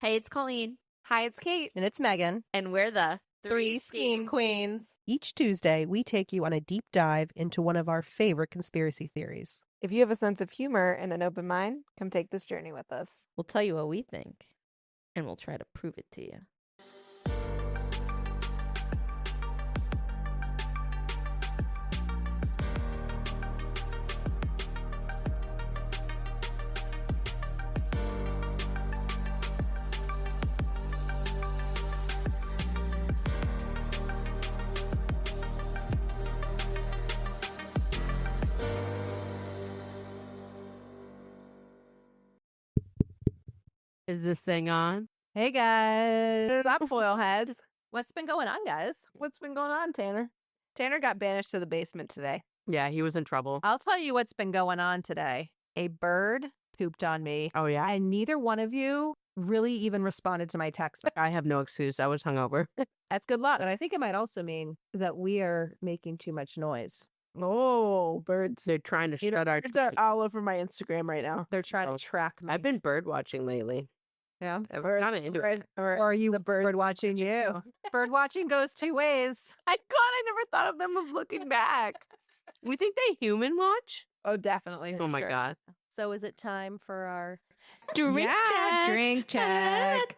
Hey, it's Colleen. Hi, it's Kate. And it's Megan. And we're the Three Scheme Queens. Each Tuesday, we take you on a deep dive into one of our favorite conspiracy theories. If you have a sense of humor and an open mind, come take this journey with us. We'll tell you what we think, and we'll try to prove it to you. Is this thing on? Hey, guys. What's up, foil heads? What's been going on, guys? What's been going on, Tanner? Tanner got banished to the basement today. Yeah, he was in trouble. I'll tell you what's been going on today. A bird pooped on me. Oh, yeah? And neither one of you really even responded to my text. I have no excuse. I was hungover. That's good luck. And I think it might also mean that we are making too much noise. Oh, birds. They're trying to shut our... Birds are all over my Instagram right now. They're trying to track me. I've been bird watching lately. Yeah. I'm kind of into it. Or are you the bird watching you? Bird watching goes two ways. I never thought of them of looking back. We think they human watch? Oh, definitely. Oh, my Sure. God. So is it time for our... Drink check. Drink check.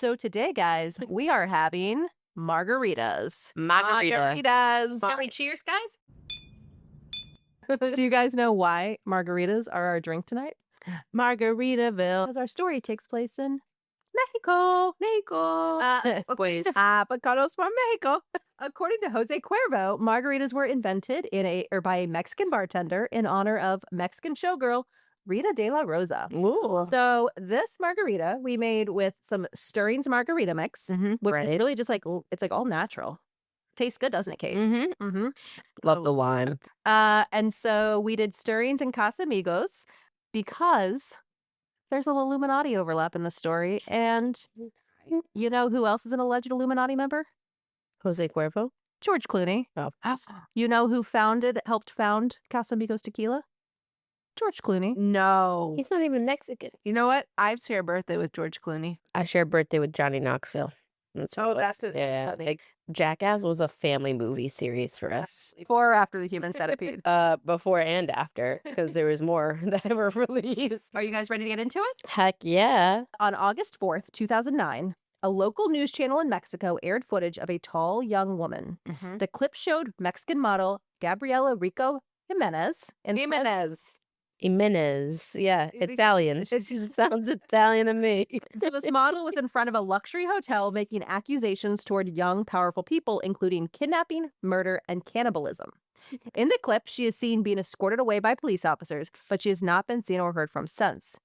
So today, guys, we are having margaritas. Margarita. Margaritas. Can we cheers, guys? Do you guys know why margaritas are our drink tonight? Margaritaville. Because our story takes place in Mexico. Pues. Avocados from Mexico. According to Jose Cuervo, margaritas were invented by a Mexican bartender in honor of Mexican showgirl Rita de la Rosa. Ooh. So this margarita we made with some Stirring's margarita mix, which Right. is really just like it's like all natural. Tastes good, doesn't it, Kate? Mm-hmm. Mm-hmm. Love the lime. And so we did Stirring's and Casamigos because there's an Illuminati overlap in the story. And you know who else is an alleged Illuminati member? Jose Cuervo. George Clooney. Oh. You know who helped found Casamigos Tequila? George Clooney. No. He's not even Mexican. You know what? I share a birthday with George Clooney. I share a birthday with Johnny Knoxville. That's what it was. that's it. Yeah. Funny. Like Jackass was a family movie series for us. Before or after the Human Centipede? Before and after, because there was more that were released. Are you guys ready to get into it? Heck yeah. On August 4th, 2009, a local news channel in Mexico aired footage of a tall young woman. Mm-hmm. The clip showed Mexican model Gabriela Rico Jimenez. Jimenez. Yeah. It- Italian. She sounds Italian to me. So this model was in front of a luxury hotel making accusations toward young, powerful people, including kidnapping, murder, and cannibalism. In the clip, she is seen being escorted away by police officers, but she has not been seen or heard from since.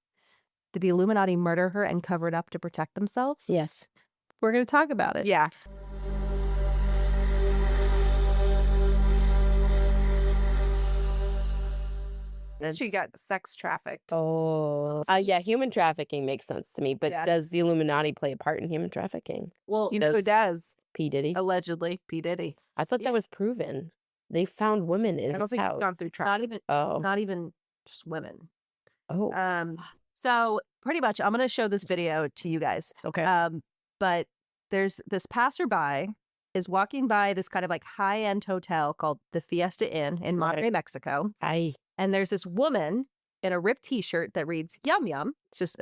Did the Illuminati murder her and cover it up to protect themselves? Yes. We're going to talk about it. Yeah. She got sex trafficked. Oh. Yeah, human trafficking makes sense to me, but Yeah. does the Illuminati play a part in human trafficking? Well, You know who does? P. Diddy? Allegedly, P. Diddy. I thought that was proven. They found women in I don't his think house. he's gone through trial. not even just women. Oh. So pretty much, I'm going to show this video to you guys. Okay. But there's this passerby is walking by this kind of like high-end hotel called the Fiesta Inn in Monterrey, Mexico. Aye. And there's this woman in a ripped t-shirt that reads yum yum. It's just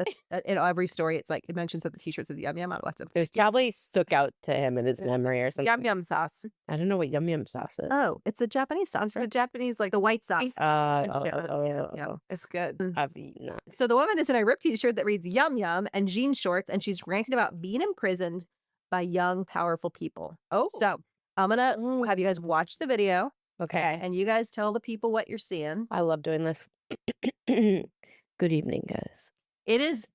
in every story, it's like it mentions that the t-shirt says yum yum on WhatsApp. It was probably stuck out to him in his memory or something. Yum yum sauce. I don't know what yum yum sauce is. Oh, it's a Japanese sauce, It's the right? Japanese, like The white sauce. Yeah, it's good. I've eaten that. So the woman is in a ripped t-shirt that reads yum yum and jean shorts, and she's ranting about being imprisoned by young, powerful people. Oh, So I'm going to have you guys watch the video, Okay. and you guys tell the people what you're seeing. I love doing this. Good evening, guys. It is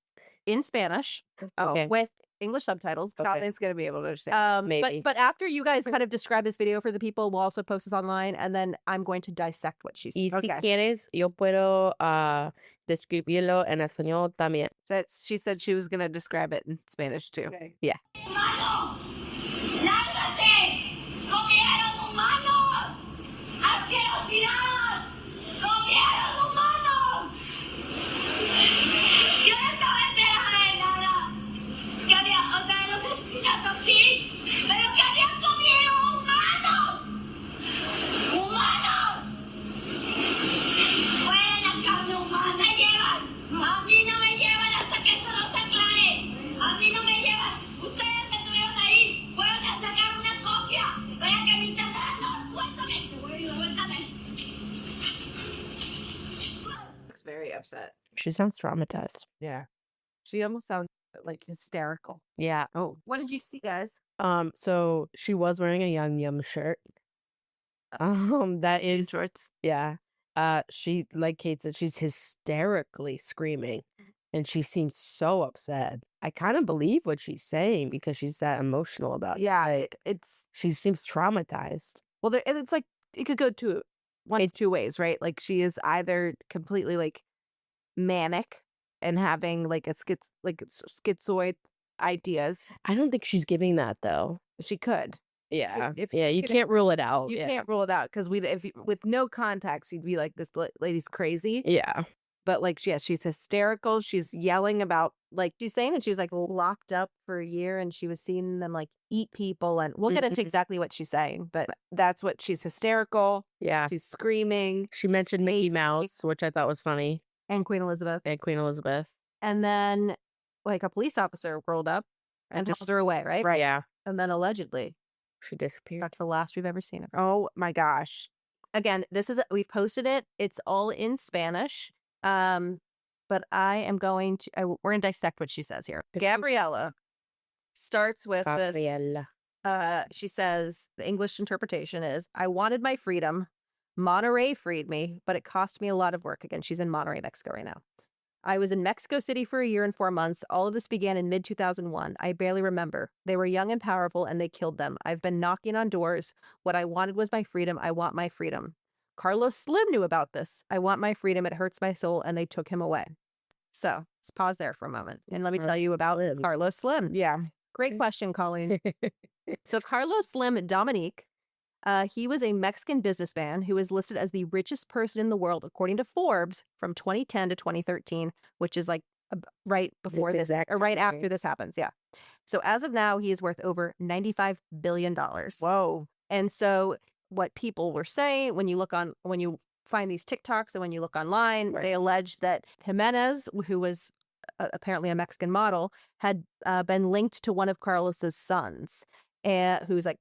in Spanish Okay. with English subtitles. Okay. Colin's gonna be able to understand. Maybe. But after you guys kind of describe this video for the people, we'll also post this online, and then I'm going to dissect what she's Y si Okay. quieres, yo puedo describirlo en español también. She said she was gonna describe it in Spanish too. Okay. Yeah. ¡Humano! ¡Lárgate! ¡Comieron humanos! ¡Asquerosidad! ¡Comieron humanos! ¡Yo estaba upset. She sounds traumatized. Yeah. She almost sounds like hysterical. Yeah. Oh, What did you see, guys? So she was wearing a Yum Yum shirt. That is shorts. yeah. She, like Kate said, she's hysterically screaming, and she seems so upset. I kind of believe what she's saying because she's that emotional about it. Yeah, Like, it's she seems traumatized. well, and it's like it could go one of two ways, right? Like she is either completely like manic and having like schizoid ideas. I don't think she's giving that though. She could. Yeah, If yeah, you can't rule it out. You Yeah. can't rule it out because with no context, you'd be like, this lady's crazy. Yeah, But like, she's hysterical. She's yelling about like, She's saying that she was like locked up for a year and she was seeing them like eat people. And we'll get into exactly what she's saying, but that's what she's hysterical. yeah. She's screaming. She mentioned Mickey Mouse, which I thought was funny, and Queen Elizabeth. and Queen Elizabeth. And then like a police officer rolled up and just- hauled her away, right? Right. Yeah, And then allegedly, she disappeared. that's the last we've ever seen of her. Oh my gosh. Again, we've posted it. It's all in Spanish. But I am going to, we're going to dissect what she says here. Gabriela starts with this. Gabriela. She says the English interpretation is, I wanted my freedom. Monterey freed me, but it cost me a lot of work. Again, she's in Monterey, Mexico right now. I was in Mexico City for a year and 4 months. All of this began in mid-2001. I barely remember. They were young and powerful, and they killed them. I've been knocking on doors. What I wanted was my freedom. I want my freedom. Carlos Slim knew about this. I want my freedom. It hurts my soul, and they took him away. So let's pause there for a moment, and let me tell you about Carlos Slim. Yeah. Great question, Colleen. So Carlos Slim Dominique, he was a Mexican businessman who was listed as the richest person in the world, according to Forbes, from 2010 to 2013, which is like right before this, or right after this happens. Yeah. So as of now, he is worth over $95 billion. Whoa. And so what people were saying when you find these TikToks and when you look online, they allege that Jimenez, who was apparently a Mexican model, had been linked to one of Carlos's sons, who's like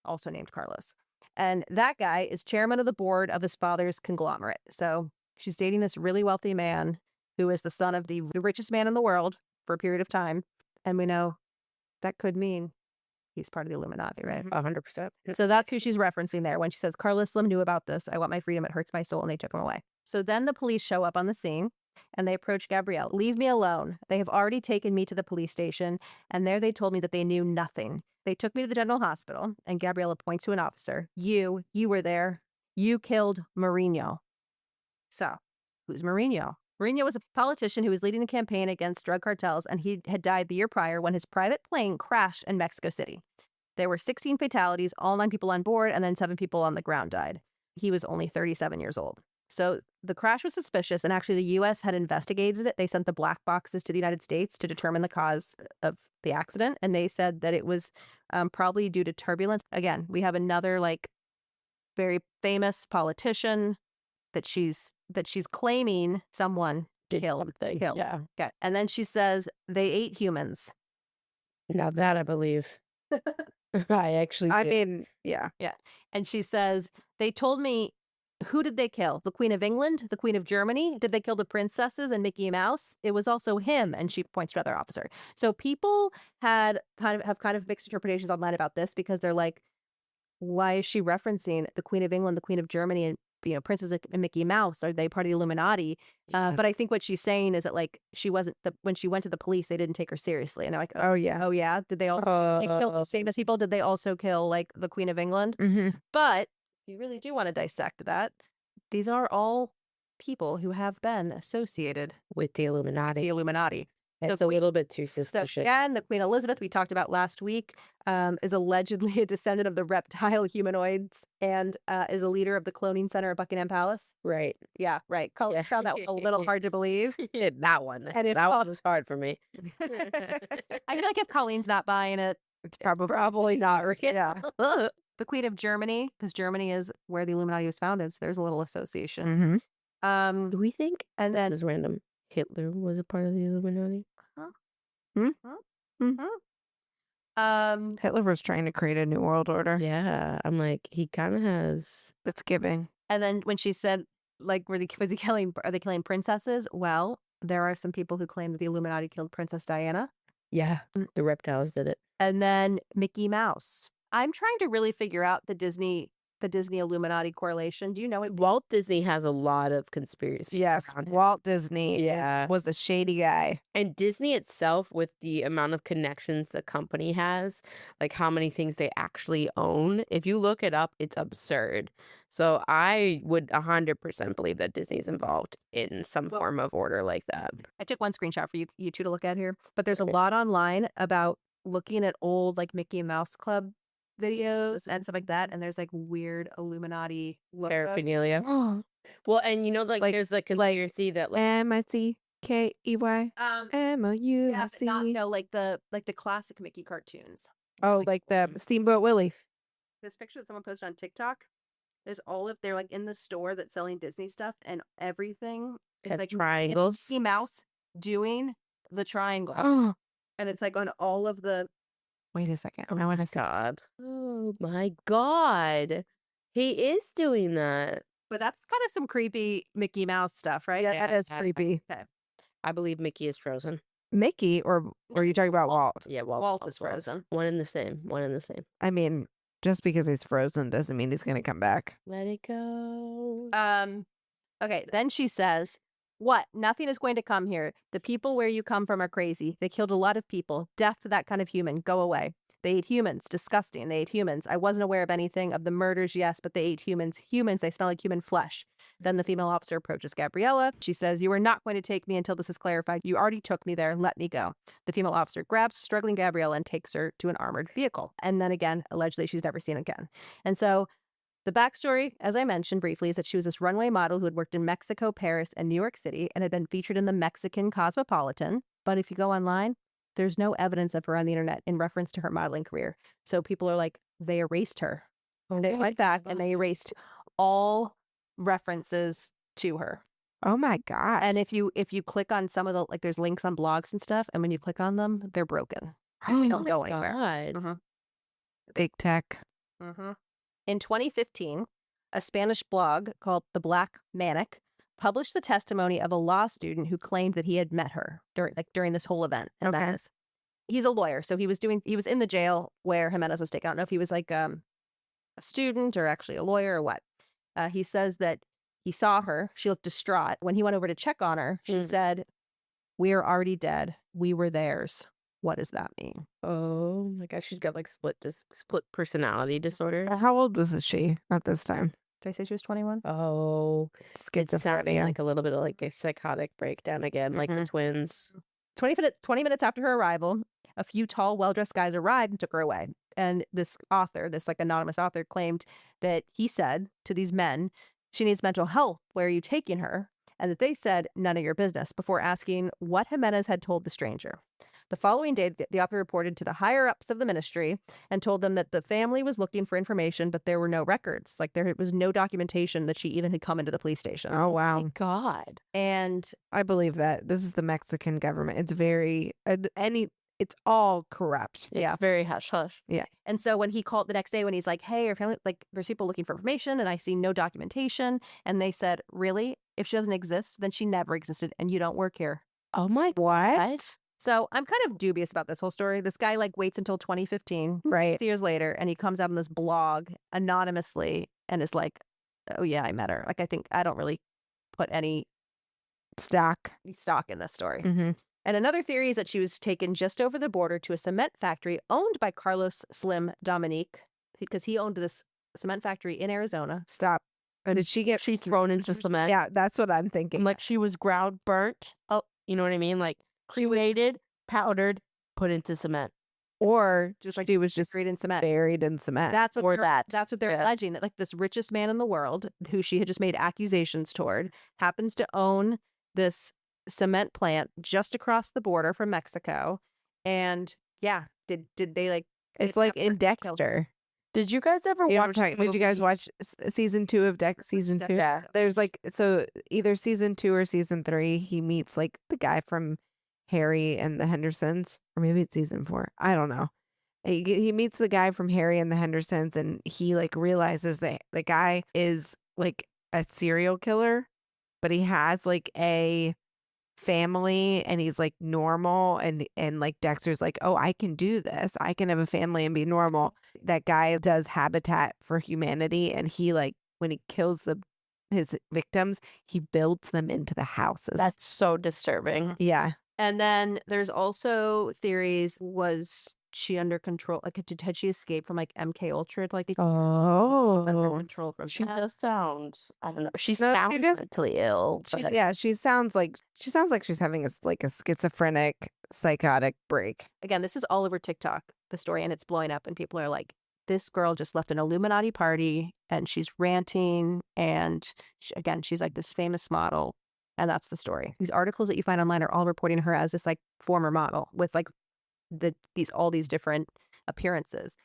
also named Carlos. And that guy is chairman of the board of his father's conglomerate. So she's dating this really wealthy man who is the son of the richest man in the world for a period of time. And we know that could mean he's part of the Illuminati, right? 100%. So that's who she's referencing there when she says, Carlos Slim knew about this. I want my freedom. It hurts my soul. And they took him away. So then the police show up on the scene and they approach Gabrielle. Leave me alone. They have already taken me to the police station. And there they told me that they knew nothing. They took me to the general hospital and Gabriella points to an officer. You were there. You killed Mourinho. So who's Mourinho? Mourinho was a politician who was leading a campaign against drug cartels, and he had died the year prior when his private plane crashed in Mexico City. There were 16 fatalities, all 9 people on board, and then 7 people on the ground died. He was only 37 years old. So the crash was suspicious, and actually the U.S. had investigated it. They sent the black boxes to the United States to determine the cause of the accident, and they said that it was probably due to turbulence. Again, we have another like very famous politician that she's claiming someone killed. Yeah. Okay. And then she says they ate humans. Now that I believe. I actually I did. mean, yeah. And she says, they told me, who did they kill? The Queen of England? The Queen of Germany? Did they kill the princesses and Mickey Mouse? It was also him. And she points to another officer. So people have kind of mixed interpretations online about this because they're like, why is she referencing the Queen of England, the Queen of Germany, and Princess and Mickey Mouse? Are they part of the Illuminati? But I think what she's saying is that like she wasn't when she went to the police, they didn't take her seriously, and they're like, oh yeah, did they all they kill the famous people? Did they also kill like the Queen of England? Mm-hmm. But if you really do want to dissect that, these are all people who have been associated with the Illuminati. It's a little bit too So suspicious. again, the Queen Elizabeth we talked about last week is allegedly a descendant of the reptile humanoids and is a leader of the cloning center at Buckingham Palace. Right. Yeah, right. Yeah. Found that a little hard to believe. That one. And if that one was hard for me. I feel like if Colleen's not buying it, It's probably Probably not real. yeah. The Queen of Germany, because Germany is where the Illuminati was founded, so there's a little association. Mm-hmm. Do we think? And then This is random. Hitler was a part of the Illuminati. Hitler was trying to create a new world order. Yeah, I'm like, he kind of has. It's giving. And then when she said like, are they killing princesses? Well, there are some people who claim that the Illuminati killed Princess Diana. Yeah, the reptiles did it. And then Mickey Mouse. I'm trying to really figure out the Disney Illuminati correlation. Do you know it? Walt Disney has a lot of conspiracies. Yes, around him. Walt Disney Yeah. was a shady guy. And Disney itself, with the amount of connections the company has, like how many things they actually own, if you look it up, it's absurd. So I would 100% believe that Disney's involved in some form of order like that. I took one screenshot for you two to look at here, but there's a Okay. lot online about looking at old like Mickey Mouse Club videos and stuff like that, and there's like weird Illuminati logos. Paraphernalia. Oh, Well, and you know, like Like- there's the conspiracy that like MICKEY Yeah, but not, MOUSE. no, like the classic Mickey cartoons. Oh, like the Steamboat Willie. This picture that someone posted on TikTok, there's they're like in the store that's selling Disney stuff, and everything is has like triangles. Mickey Mouse doing the triangle, Oh, and it's like on all of the. wait a second. Oh I want my to see. God. Oh my God. He is doing that. But that's kind of some creepy Mickey Mouse stuff, right? Yeah, that is Yeah. creepy. I believe Mickey is frozen. Mickey, or are you talking about Walt? Yeah, Walt is frozen. One and the same. One and the same. I mean, just because he's frozen doesn't mean he's gonna come back. Let it go. Okay, then she says, "What? Nothing is going to come here. The people where you come from are crazy. They killed a lot of people. Death to that kind of human. Go away. They ate humans. Disgusting. They ate humans. I wasn't aware of anything of the murders, yes, but they ate humans. Humans, they smell like human flesh." Then the female officer approaches Gabriela. She says, "You are not going to take me until this is clarified. You already took me there. Let me go." The female officer grabs struggling Gabriela and takes her to an armored vehicle. And then again, allegedly, she's never seen again. And so the backstory, as I mentioned briefly, is that she was this runway model who had worked in Mexico, Paris, and New York City and had been featured in the Mexican Cosmopolitan. But if you go online, there's no evidence of her on the internet in reference to her modeling career. So people are like, they erased her. They went back and they erased all references to her. Oh my god! And if you click on some of the, like, there's links on blogs and stuff, and when you click on them, they're broken. They don't go anywhere. God. Big tech. In 2015, a Spanish blog called The Black Manic published the testimony of a law student who claimed that he had met her during this whole event. Okay. Jimenez. He's a lawyer, so he was in the jail where Jimenez was taken. I don't know if he was like a student or actually a lawyer or what. He says that he saw her. She looked distraught. When he went over to check on her, she said, "We are already dead. We were theirs." What does that mean? Oh my gosh, she's got like split personality disorder. How old was she at this time? Did I say she was 21? Oh, it's sounding Schizophrenia. like a little bit of like a psychotic breakdown again, like the twins. 20 minutes after her arrival, a few tall, well-dressed guys arrived and took her away. And this like anonymous author, claimed that he said to these men, "She needs mental health. Where are you taking her?" And that they said, "None of your business," before asking what Jimenez had told the stranger. The following day, the author reported to the higher-ups of the ministry and told them that the family was looking for information, but there were no records. Like, there was no documentation that she even had come into the police station. Oh wow! God. And I believe that this is the Mexican government. It's very it's all corrupt. yeah. Very hush hush. And so when he called the next day, when he's like, "Hey, our family, like, there's people looking for information and I see no documentation." And they said, "Really? If she doesn't exist, then she never existed and you don't work here." Oh my What? So I'm kind of dubious about this whole story. This guy like waits until 2015, Right. 50 years later, and he comes out on this blog anonymously and is like, "Oh yeah, I met her." Like, I don't really put any Stock. stock in this story. Mm-hmm. And another theory is that she was taken just over the border to a cement factory owned by Carlos Slim Dominique, because he owned this cement factory in Arizona. Stop. Did she get? She thrown into cement. Yeah, that's what I'm thinking. Like she was ground burnt. Oh, you know what I mean? Like cremated, powdered, put into cement. or just like she was just Buried in cement. buried in cement. That's what Or they're, that. That's what they're Yeah. alleging. That like this richest man in the world, who she had just made accusations toward, happens to own this cement plant just across the border from Mexico. And yeah, did they like? It's like kidnap her, in kill her? Dexter. Did you guys ever You know what I'm watch? talking- Did you guys movie- watch season 2 of season 2? Yeah. There's like, so either season 2 or season 3, he meets like the guy from Harry and the Hendersons, or maybe it's season 4. I don't know. He meets the guy from Harry and the Hendersons, and he like realizes that the guy is like a serial killer, but he has like a family and he's like normal and like Dexter's like, oh, I can do this. I can have a family and be normal. That guy does Habitat for Humanity, and he like when he kills his victims, he builds them into the houses. That's so disturbing. yeah. And then there's also theories, was she under control? Like, had she escaped from like MK Ultra? Like, under Oh. control from She that? just sounds, I don't know. She No, she sounds just- mentally ill. She, but- yeah, she sounds like she's having like a schizophrenic psychotic break. Again, this is all over TikTok, the story, and it's blowing up, and people are like, this girl just left an Illuminati party and she's ranting, and she's like this famous model, and that's the story. These articles that you find online are all reporting her as this like former model with like all these different appearances.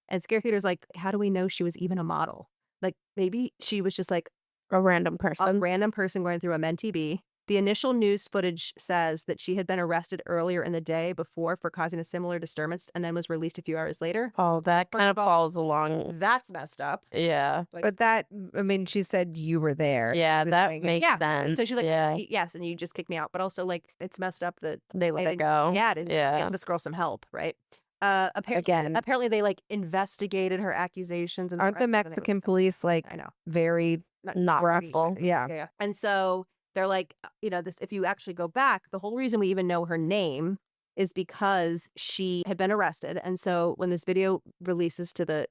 And Scare Theater's like, how do we know she was even a model? Like, maybe she was just like a random a person. random person going through a MenTB. The initial news footage says that she had been arrested earlier in the day before for causing a similar disturbance and then was released a few hours later. Oh, that First kind of of all, falls along. That's messed up. Yeah. But that, I mean, she said you were there. Yeah, She was that saying it. makes Yeah. sense. So she's like, yeah, yes, and you just kicked me out. But also, like, it's messed up that they let I it go. yeah, I didn't Yeah. get this girl some help, right? Again, Apparently they like investigated her accusations. And aren't the Mexican police like I know. very Not pretty- ruffle. yeah. Yeah. And so they're like, this, if you actually go back, the whole reason we even know her name is because she had been arrested. And so when this video releases to the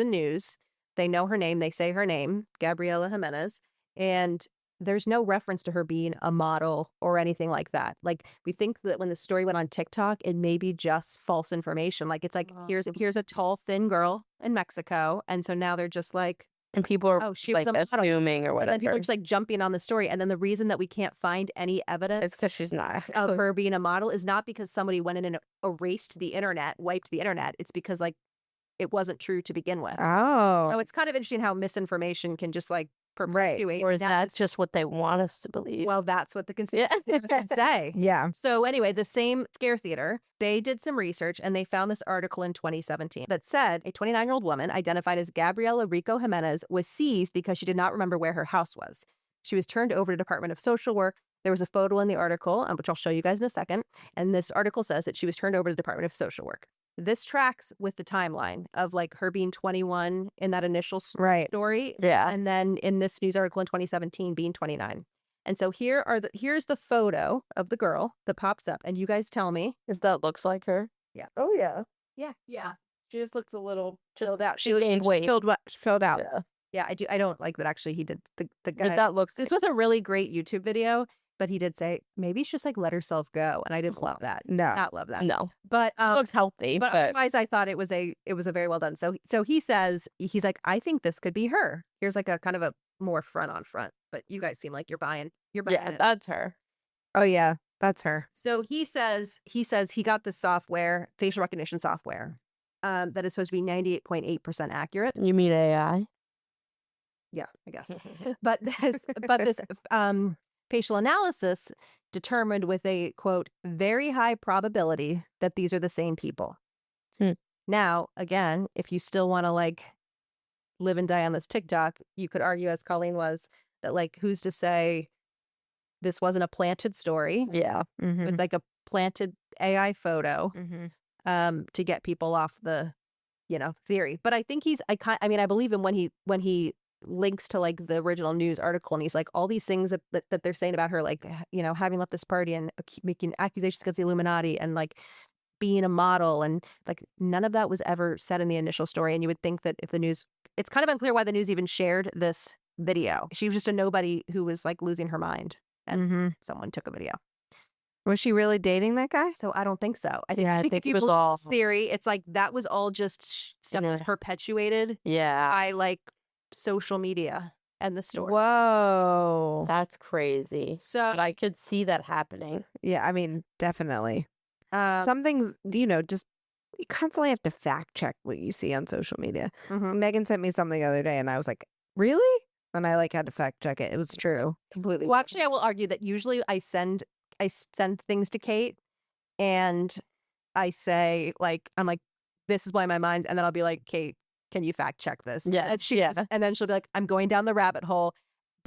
news, they know her name. They say her name, Gabriela Jimenez. And there's no reference to her being a model or anything like that. Like, we think that when the story went on TikTok, it may be just false information. Like, it's like, here's a tall, thin girl in Mexico. And so now they're just like, And people are oh, she like was a model. assuming or But whatever. then people are just like jumping on the story. And then the reason that we can't find any evidence It's because she's not. of her being a model is not because somebody went in and erased the internet, wiped the internet. It's because like it wasn't true to begin with. Oh. So it's kind of interesting how misinformation can just like Right. perpetuate. Or is Now that it's- just what they want us to believe? well, that's what the conspiracy Yeah. theorists would say. Yeah. So anyway, the same Scare Theater, they did some research and they found this article in 2017 that said a 29-year-old woman identified as Gabriela Rico Jimenez was seized because she did not remember where her house was. She was turned over to Department of Social Work. There was a photo in the article, which I'll show you guys in a second. And this article says that she was turned over to the Department of Social Work. This tracks with the timeline of like her being 21 in that initial Right. story. Yeah. And then in this news article in 2017 being 29. And so here's the photo of the girl that pops up. And you guys tell me. If that looks like her. Yeah. Oh, yeah. Yeah. She just looks a little Just filled out. she gained weight. Filled out. Yeah. Yeah, I don't like that actually he did the guy. But that looks This was a really great YouTube video, but he did say maybe she's just like let herself go. And I didn't love that. No. Not love that. no. But Looks healthy, but but otherwise I thought it was a very well done. So he says, he's like, I think this could be her. Here's like a kind of a more front on front, but you guys seem like you're buying yeah, it. that's her. Oh yeah. That's her. So he says he got this software, facial recognition software, that is supposed to be 98.8% accurate. You mean AI? Yeah, I guess. But this facial analysis determined with a quote very high probability that these are the same people. Hmm. Now, again, if you still want to like live and die on this TikTok, you could argue, as Colleen was, that like who's to say this wasn't a planted story Yeah. Mm-hmm. with like a planted AI photo Mm-hmm. to get people off the theory. But I think I believe him when he links to like the original news article, and he's like all these things that they're saying about her, like having left this party and making accusations against the Illuminati and like being a model, and like none of that was ever said in the initial story. And you would think that if the news, it's kind of unclear why the news even shared this video. She was just a nobody who was like losing her mind, and Mm-hmm. someone took a video. Was she really dating that guy? So I don't think so. I Yeah, I think if you it was believe all- this theory, it's like that was all just stuff that's Yeah. perpetuated Yeah. by like social media and the story. Whoa. That's crazy. So But I could see that happening. Yeah, I mean, definitely. um, Some things, just you constantly have to fact check what you see on social media. mhm. Megan sent me something the other day and I was like, really? And I like had to fact check it. It was true. Completely. Well, actually, I will argue that usually I send things to Kate, and I say like I'm like, this is blowing my mind, and then I'll be like, Kate, can you fact check this? Yes, And yeah. and then she'll be like, I'm going down the rabbit hole,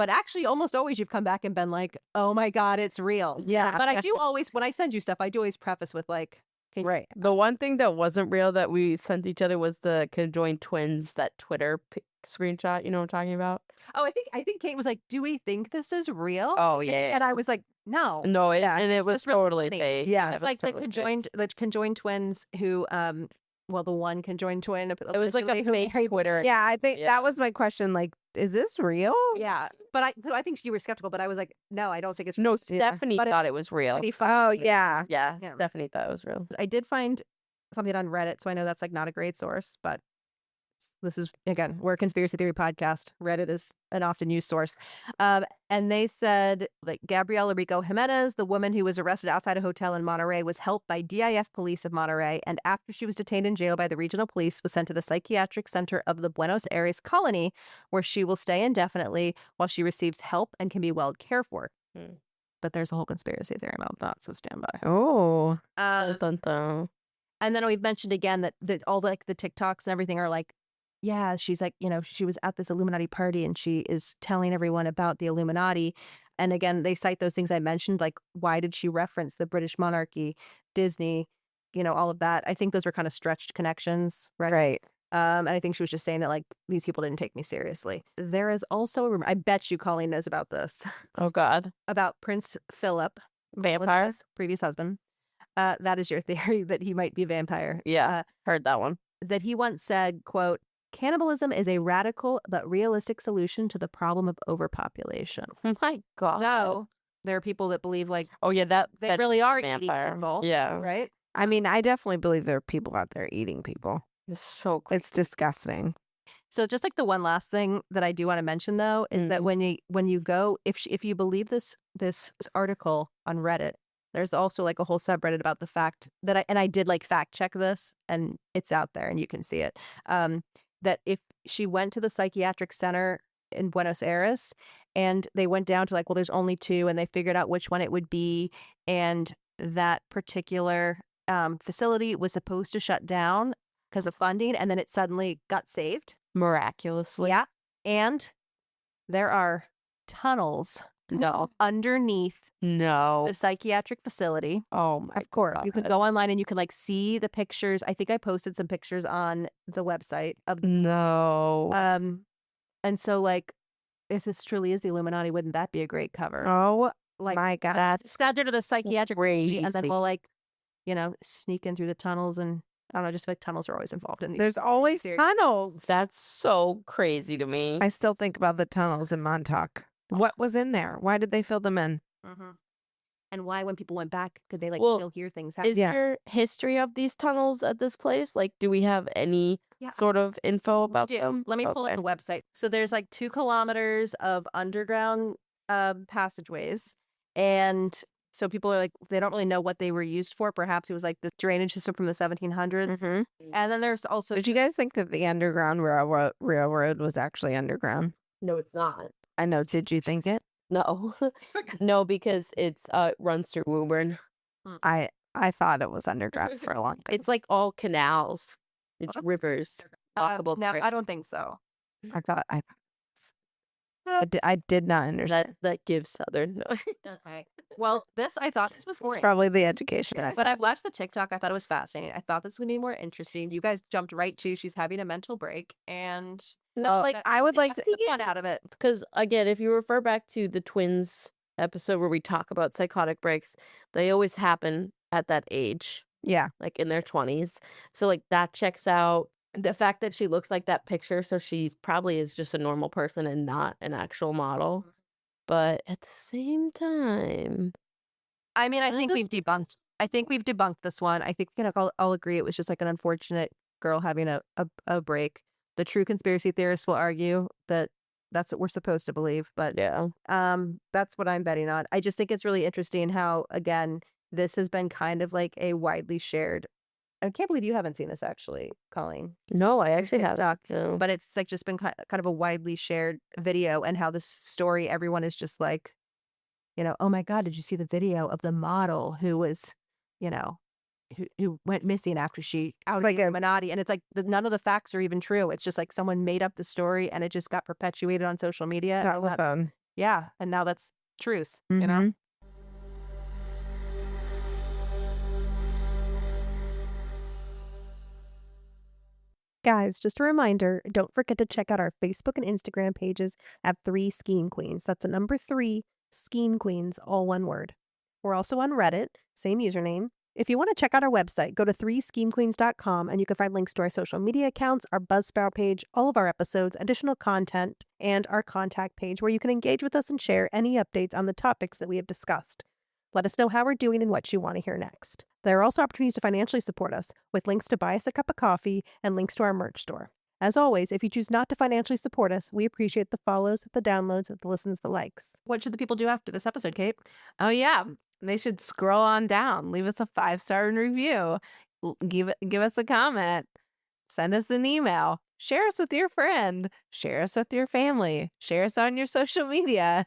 But actually, almost always you've come back and been like, oh my God, it's real. Yeah. But I do always, when I send you stuff, I do always preface with like, can you- Right. The one thing that wasn't real that we sent each other was the conjoined twins, that Twitter screenshot. You know what I'm talking about? oh, I think Kate was like, do we think this is real? Oh, yeah. And I was like, no. No, Yeah, and it was just really totally funny. fake. Yeah. It It's was like totally fake. the conjoined twins who, well, the one conjoined twin. It was like a allegedly, who fake married- Twitter. Yeah, I think Yeah. that was my question. Like, is this real? Yeah. But I think you were skeptical, but I was like, no, I don't think it's No, real. Stephanie But thought it was real. Pretty Oh, funny. yeah. Yeah, Yeah. Stephanie thought it was real. I did find something on Reddit, so I know that's like not a great source, but this is, again, we're a conspiracy theory podcast. Reddit is an often used source. And they said like Gabriela Rico Jiménez, the woman who was arrested outside a hotel in Monterey, was helped by DIF police of Monterey, and after she was detained in jail by the regional police, was sent to the psychiatric center of the Buenos Aires colony, where she will stay indefinitely while she receives help and can be well cared for. Hmm. But there's a whole conspiracy theory about that, so stand by. Oh. Dun, dun, dun. And then we've mentioned again that all like the TikToks and everything are like, yeah, she's like, she was at this Illuminati party and she is telling everyone about the Illuminati. And again, they cite those things I mentioned, like, why did she reference the British monarchy, Disney, all of that? I think those were kind of stretched connections, right? Right. And I think she was just saying that, like, these people didn't take me seriously. There is also a rumor, I bet you Colleen knows about this, Oh, God. about Prince Philip, Vampire? Elizabeth's previous husband. That is your theory, that he might be a vampire. Yeah, heard that one. That he once said, quote, cannibalism is a radical but realistic solution to the problem of overpopulation. Oh, my God. So there are people that believe like Oh, yeah, that they really are vampire. eating people, Yeah. right? I mean, I definitely believe there are people out there eating people. It's so crazy. It's disgusting. So just like the one last thing that I do want to mention though is that when you go, if you believe this article on Reddit, there's also like a whole subreddit about the fact that I did like fact check this, and it's out there and you can see it. That if she went to the psychiatric center in Buenos Aires and they went down to like, well, there's only 2, and they figured out which one it would be, and that particular facility was supposed to shut down because of funding, and then it suddenly got saved. Miraculously. Yeah. And there are tunnels No. underneath No. the psychiatric facility. Oh, my Of course, you can God. go online and you can like see the pictures. I think I posted some pictures on the website of No. and so like if this truly is the Illuminati, wouldn't that be a great cover? Oh, Like my God. That's standard to the psychiatric facility, and then crazy. we'll like, sneak in through the tunnels, and I don't know, just feel like tunnels are always involved in these. There's always Serious. tunnels. That's so crazy to me. I still think about the tunnels in Montauk. What was in there? Why did they fill them in? Mhm. And why, when people went back, could they like Well, still hear things happen? Is Yeah. there history of these tunnels at this place? Like, do we have any Yeah. sort of info about them? Let me pull up Okay. the website. So there's like 2 kilometers of underground passageways. And so people are like, they don't really know what they were used for. Perhaps it was like the drainage system from the 1700s. Mhm. And then there's also, Did you guys think that the Underground Railroad was actually underground? No, it's not. I know. Did you think it? No. No, because it's runs through Woburn. I thought it was underground for a long time. It's like all canals. It's rivers. Walkable no, I trails. don't think so. I did not understand. That gives Southern. Okay. Well, I thought this was It's boring. probably the education. But I watched the TikTok. I thought it was fascinating. I thought this would be more interesting. You guys jumped right to she's having a mental break, and No, like I would like to. the fun out of it. because again, if you refer back to the twins episode where we talk about psychotic breaks, they always happen at that age, Yeah. like in their 20s. So like that checks out. The fact that she looks like that picture, so she's probably is just a normal person and not an actual model. But at the same time, I mean, I think we've debunked. I think we've debunked this one. I think we can all agree it was just like an unfortunate girl having a break. The true conspiracy theorists will argue that that's what we're supposed to believe, but yeah. that's what I'm betting on. I just think it's really interesting how, again, this has been kind of like a widely shared. I can't believe you haven't seen this actually, Colleen. No, I actually have. TikTok, No. but it's like just been kind of a widely shared video, and how this story, everyone is just like, oh my God, did you see the video of the model who was, who went missing after she outed Like the a- Illuminati? And it's like none of the facts are even true. It's just like someone made up the story and it just got perpetuated on social media. And that- Telephone. Yeah. And now that's truth, you know? Mhm. Guys, just a reminder, don't forget to check out our Facebook and Instagram pages at 3 Scheme Queens. That's the number 3 Scheme Queens, all one word. We're also on Reddit, same username. If you want to check out our website, go to 3schemequeens.com and you can find links to our social media accounts, our Buzzsprout page, all of our episodes, additional content, and our contact page where you can engage with us and share any updates on the topics that we have discussed. Let us know how we're doing and what you want to hear next. There are also opportunities to financially support us, with links to buy us a cup of coffee and links to our merch store. As always, if you choose not to financially support us, we appreciate the follows, the downloads, the listens, the likes. What should the people do after this episode, Kate? Oh, yeah. They should scroll on down, leave us a 5-star review, give us a comment, send us an email, share us with your friend, share us with your family, share us on your social media.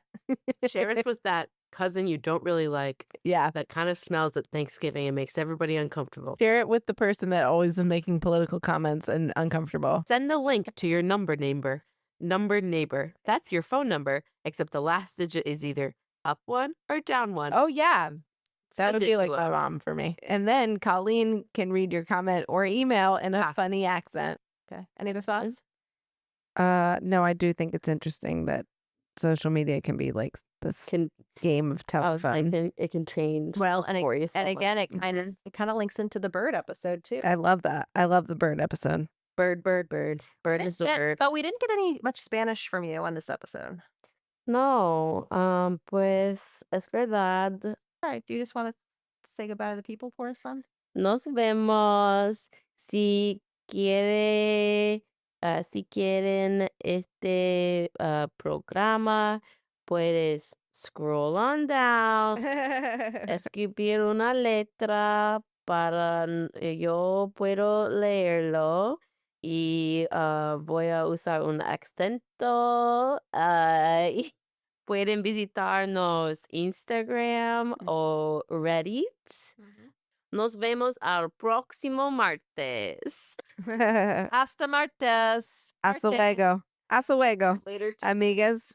Share us with that cousin you don't really like. Yeah. That kind of smells at Thanksgiving and makes everybody uncomfortable. Share it with the person that always is making political comments and uncomfortable. Send the link to your numbered neighbor. That's your phone number, except the last digit is either up one or down one. Oh, yeah. That Send would it be like to my us. mom for me. And then Colleen can read your comment or email in a funny accent. Okay. Any other thoughts? No, I do think it's interesting that social media can be like this game of telephone. It can change. Well, the story so and much. again, it kind of links into the bird episode too. I love that. I love the bird episode. Bird. Bird is a bird. But we didn't get much Spanish from you on this episode. No, pues es verdad. All right. Do you just want to say goodbye to the people for us then? Nos vemos. Si quieren este programa, puedes scroll on down, escribir una letra para yo puedo leerlo y voy a usar un acento. Y pueden visitarnos Instagram o Reddit. Nos vemos al próximo martes. Hasta martes. Hasta luego. Hasta luego. Later. Amigas.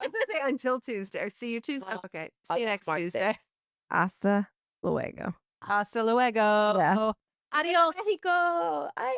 I'm going to say until Tuesday. Or see you Tuesday. Well, Okay. See you next Martes. Tuesday. Hasta luego. Hasta luego. Yeah. Adios. Mexico. Ay.